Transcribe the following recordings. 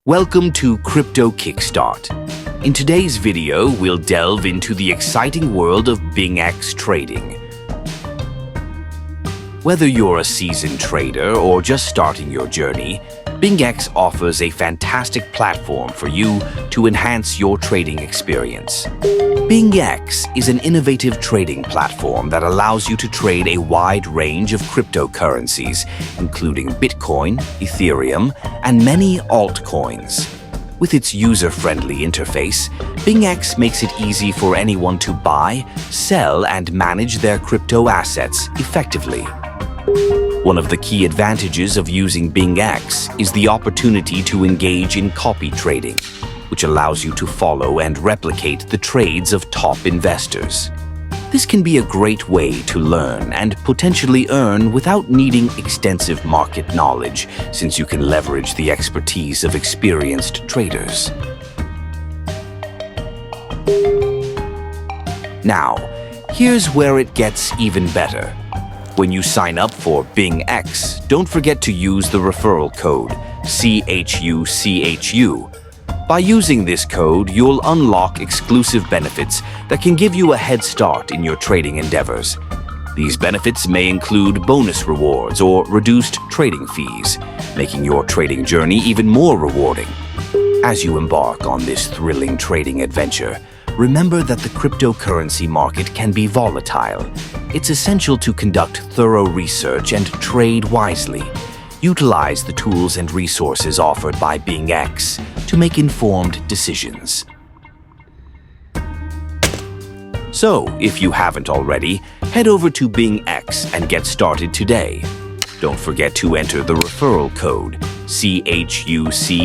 Welcome to Crypto Kickstart. In today's video, we'll delve into the exciting world of BingX trading. Whether you're a seasoned trader or just starting your journey, BingX offers a fantastic platform for you to enhance your trading experience. BingX is an innovative trading platform that allows you to trade a wide range of cryptocurrencies, including Bitcoin, Ethereum, and many altcoins. With its user-friendly interface, BingX makes it easy for anyone to buy, sell, and manage their crypto assets effectively. One of the key advantages of using BingX is the opportunity to engage in copy trading, which allows you to follow and replicate the trades of top investors. This can be a great way to learn and potentially earn without needing extensive market knowledge, since you can leverage the expertise of experienced traders. Now, here's where it gets even better. When you sign up for BingX, don't forget to use the referral code CHUCHU. By using this code, you'll unlock exclusive benefits that can give you a head start in your trading endeavors. These benefits may include bonus rewards or reduced trading fees, making your trading journey even more rewarding. As you embark on this thrilling trading adventure, remember that the cryptocurrency market can be volatile. It's essential to conduct thorough research and trade wisely. Utilize the tools and resources offered by BingX to make informed decisions. So, if you haven't already, head over to BingX and get started today. Don't forget to enter the referral code CHUCHU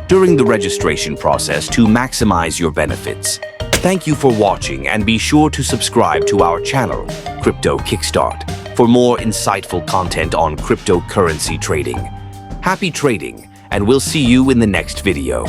during the registration process to maximize your benefits. Thank you for watching, and be sure to subscribe to our channel, Crypto Kickstart, for more insightful content on cryptocurrency trading. Happy trading, and we'll see you in the next video.